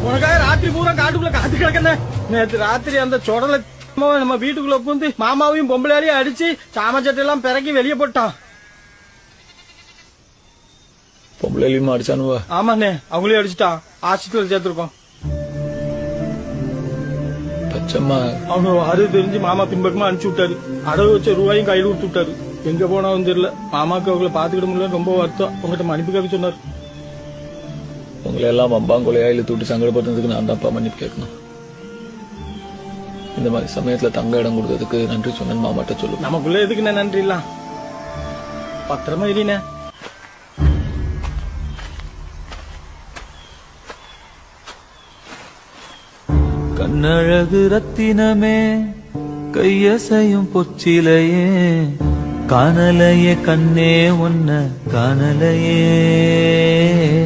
உனக்காக ராத்திரி பூரா காட்டுக்குள்ள காத்து கிடக்கண்ணே. நேற்று ராத்திரி அந்த சொடலை நம்ம வீட்டுக்குள்ள புந்து மாமாவையும் பொம்பளையாலையும் அடிச்சு சாமச்சட்டெல்லாம் பிறக்கி வெளியே போட்டான். பொம்பளையும் அடிச்சானுவா? ஆமாண்ணே, அவங்களையும் அடிச்சுட்டான். ஆஸ்பத்திரியில் சேர்த்திருக்கோம். பச்சம்மா அவனு அது தெரிஞ்சு மாமா பின்பக்கமா அனுப்பிச்சு விட்டாரு. அடவு வச்ச ரூபாயும் கையில் கொடுத்து விட்டாரு. எங்க போனாவும் தெரியல. மாமாக்கு அவங்களை பாத்துக்கிட முடியல, ரொம்ப வருத்தம். உங்ககிட்ட மன்னிப்பு கேட்க சொன்னார். உங்களை எல்லாம் அம்பாங்கொலையா இழுத்துட்டு சங்கடப்படுறதுக்கு நான் தான்ப்பா மன்னிப்பு கேட்கணும். இந்த மாதிரி சமயத்துல தங்க இடம் கொடுத்ததுக்கு நன்றி சொன்னேன் மாமாட்ட சொல்லு. நமக்குள்ள எதுக்குண்ணே நன்றி இல்ல. பத்திரமா இல்லைண்ணே. கண்ணழகு ரத்தினமே, கையசையும் பொச்சிலையே, காணலையே கண்ணே உன்ன காணலையே.